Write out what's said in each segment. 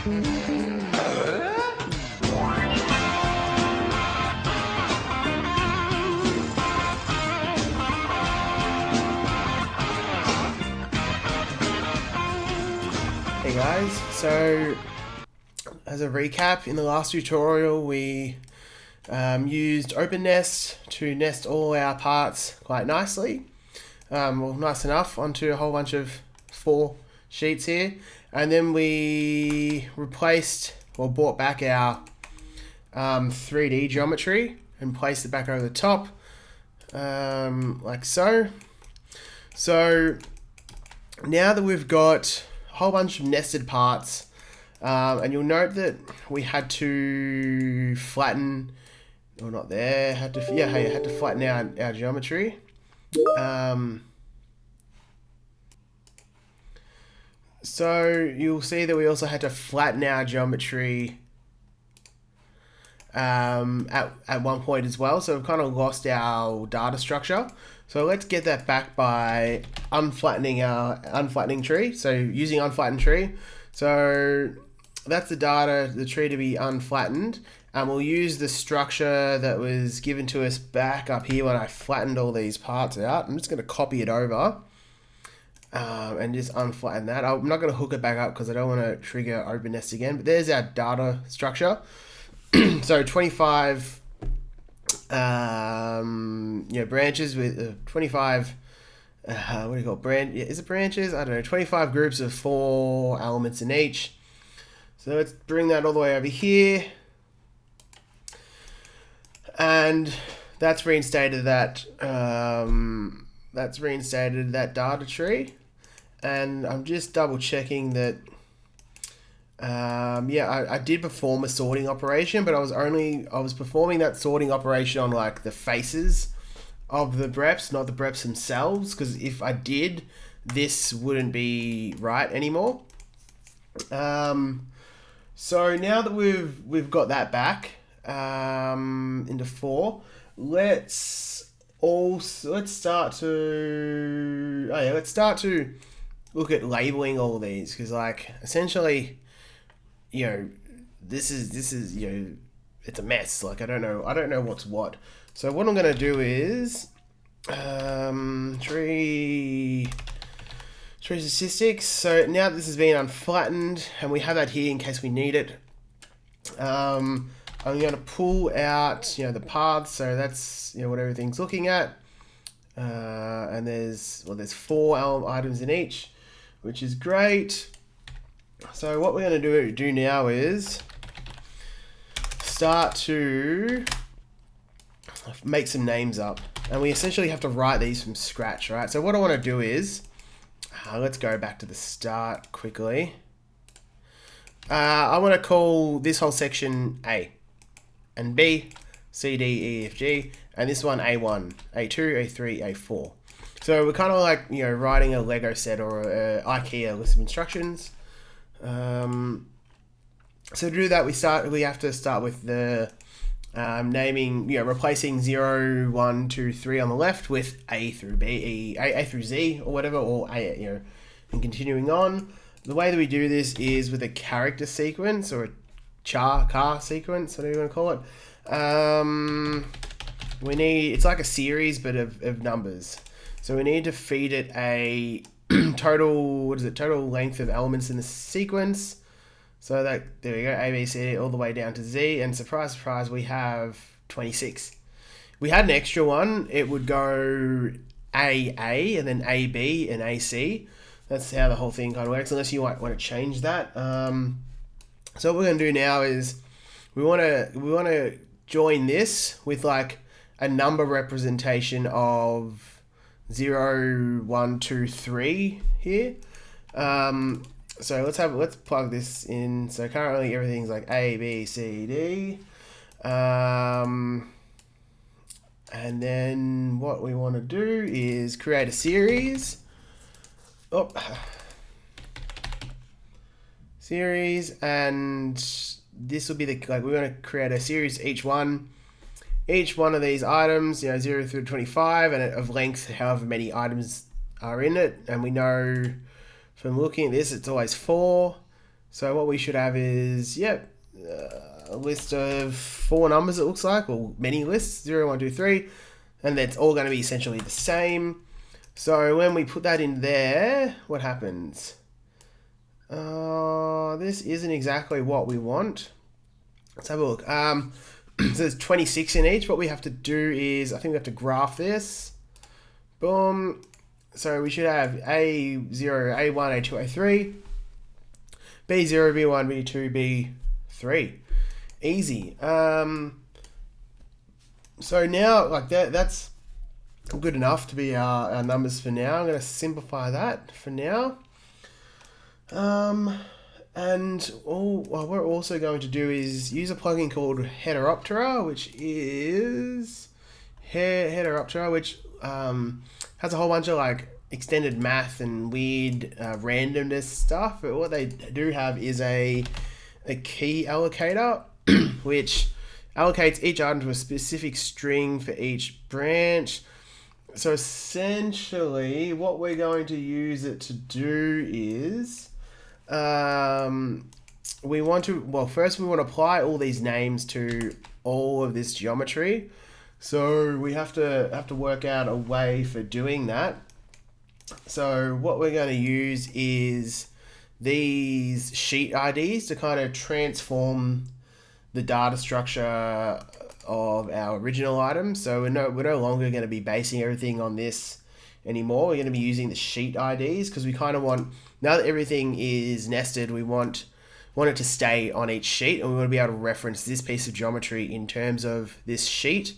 Hey guys, so as a recap, in the last tutorial we used OpenNest to nest all our parts quite nicely. Well, nice enough, onto a whole bunch of 4 sheets here. And then we replaced or brought back our 3D geometry and placed it back over the top, like so. So now that we've got a whole bunch of nested parts, and you'll note that we had to flatten, or not there, had to flatten our geometry. So you'll see that we also had to flatten our geometry at one point as well. So we've kind of lost our data structure. So let's get that back by unflattening tree. So using unflattened tree. So that's the tree to be unflattened. And we'll use the structure that was given to us back up here when I flattened all these parts out. I'm just going to copy it over and just unflatten that. I'm not going to hook it back up because I don't want to trigger OpenNest again. But there's our data structure. So 25 branches with 25 what do you call it? Is it branches? I don't know. 25 groups of 4 elements in each. So let's bring that all the way over here. And that's reinstated that data tree. And I'm just double checking that I did perform a sorting operation, but I was performing that sorting operation on like the faces of the breps, not the breps themselves, because if I did, this wouldn't be right anymore. So now that we've got that back into 4, let's start to look at labeling all these, because like essentially, this is it's a mess. Like I don't know what's what. So what I'm gonna do is tree statistics. So now this has been unflattened, and we have that here in case we need it. I'm gonna pull out the paths. So that's what everything's looking at. And there's 4 items in each, which is great. So what we're going to do now is start to make some names up, and we essentially have to write these from scratch, right? So what I want to do is let's go back to the start quickly. I want to call this whole section A, and B, C, D, E, F, G, and this one A1, A2, A3, A4. So we're kind of like writing a Lego set or a IKEA list of instructions. So to do that, we have to start with the naming, replacing 0, 1, 2, 3 on the left with A through B, A through Z or whatever, or A, and continuing on. The way that we do this is with a character sequence or a car sequence, whatever you want to call it. It's like a series, but of numbers. So we need to feed it a total length of elements in the sequence. So there we go, A, B, C, D, all the way down to Z, and surprise, surprise, we have 26. If we had an extra one, it would go AA, and then AB, and AC. That's how the whole thing kind of works, unless you might want to change that. So what we're going to do now is we want to join this with like a number representation of 0, 1, 2, 3 here. So let's plug this in. So currently everything's like A, B, C, D. And then what we want to do is create a series. And this will be we're going to create a series. Each one of these items, 0 through 25, and of length, however many items are in it. And we know from looking at this, it's always 4. So what we should have is, a list of 4 numbers, it looks like, or many lists, 0, 1, 2, 3, and that's all going to be essentially the same. So when we put that in there, what happens? This isn't exactly what we want. Let's have a look. So there's 26 in each. What we have to do is, I think we have to graph this. Boom. So we should have A0, A1, A2, A3. B0, B1, B2, B3. Easy. So now, like that's good enough to be our numbers for now. I'm going to simplify that for now. And what we're also going to do is use a plugin called Heteroptera, which is Heteroptera, which has a whole bunch of like extended math and weird randomness stuff. But what they do have is a key allocator, which allocates each item to a specific string for each branch. So essentially, what we're going to use it to do is we want to, first we want to apply all these names to all of this geometry. So we have to work out a way for doing that. So what we're going to use is these sheet IDs to kind of transform the data structure of our original item. So we're no longer going to be basing everything on this anymore. We're going to be using the sheet IDs because we kind of want, now that everything is nested, we want it to stay on each sheet, and we want to be able to reference this piece of geometry in terms of this sheet.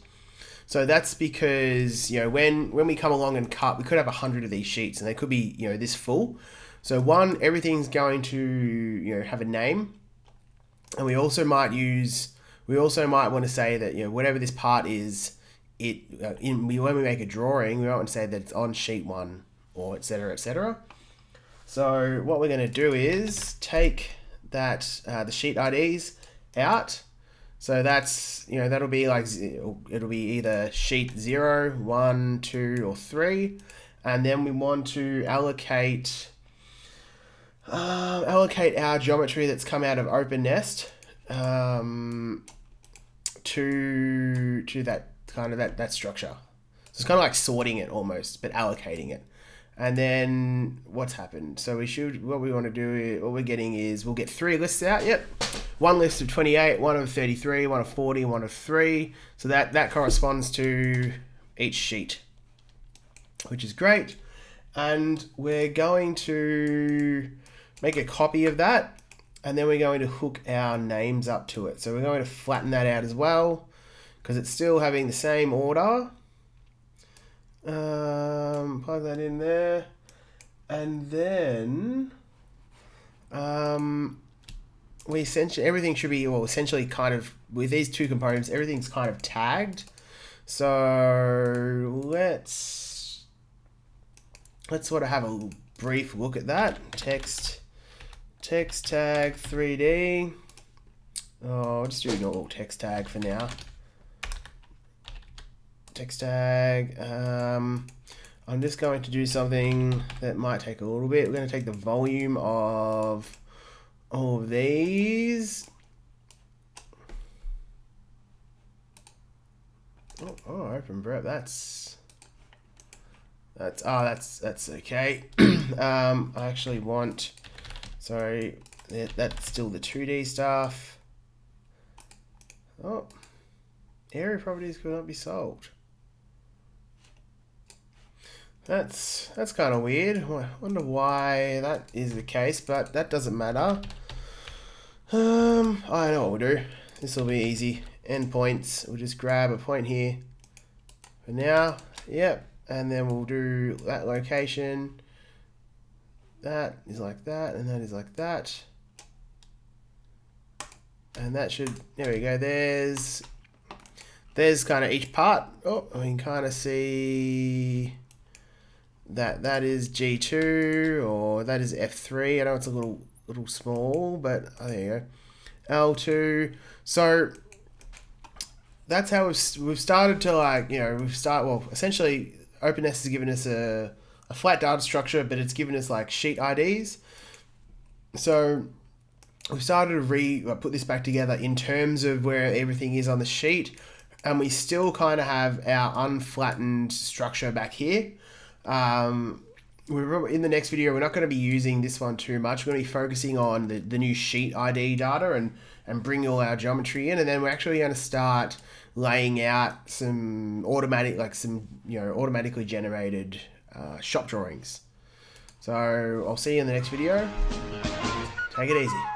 So that's because, when we come along and cut, we could have 100 of these sheets and they could be, this full. So everything's going to, have a name. And we also might want to say that, whatever this part is, when we make a drawing, we might want to say that it's on sheet 1 or et cetera, et cetera. So what we're going to do is take that, the sheet IDs out. So that's, that'll be like, it'll be either sheet 0, 1, 2, or 3. And then we want to allocate our geometry that's come out of OpenNest to that kind of that structure. So it's kind of like sorting it almost, but allocating it. And then what's happened? So what we want to do, what we're getting is, we'll get 3 lists out. Yep. One list of 28, one of 33, one of 40, one of 3. So that corresponds to each sheet, which is great. And we're going to make a copy of that, and then we're going to hook our names up to it. So we're going to flatten that out as well, because it's still having the same order. Plug that in there, and then we essentially, everything should be, essentially kind of, with these 2 components, everything's kind of tagged. So let's sort of have a brief look at that. Text tag 3D. I'll just do a normal text tag for now. Text tag. I'm just going to do something that might take a little bit. We're going to take the volume of all of these. Open breadth. That's okay. I actually want, sorry, that's still the 2D stuff. Area properties could not be solved. That's kind of weird. I wonder why that is the case, but that doesn't matter. I know what we'll do. This will be easy. Endpoints. We'll just grab a point here for now. Yep. And then we'll do that location. That is like that, and that is like that. And that should, there we go. There's kind of each part. We can kind of see that is G2, or that is F3. I know it's a little small, but there you go. L2. So that's how we've started to essentially OpenNest has given us a flat data structure, but it's given us like sheet IDs. So we've started to put this back together in terms of where everything is on the sheet, and we still kind of have our unflattened structure back here. In the next video, we're not going to be using this one too much. We're going to be focusing on the new sheet ID data and bring all our geometry in, and then we're actually going to start laying out some automatically generated shop drawings. So I'll see you in the next video. Take it easy.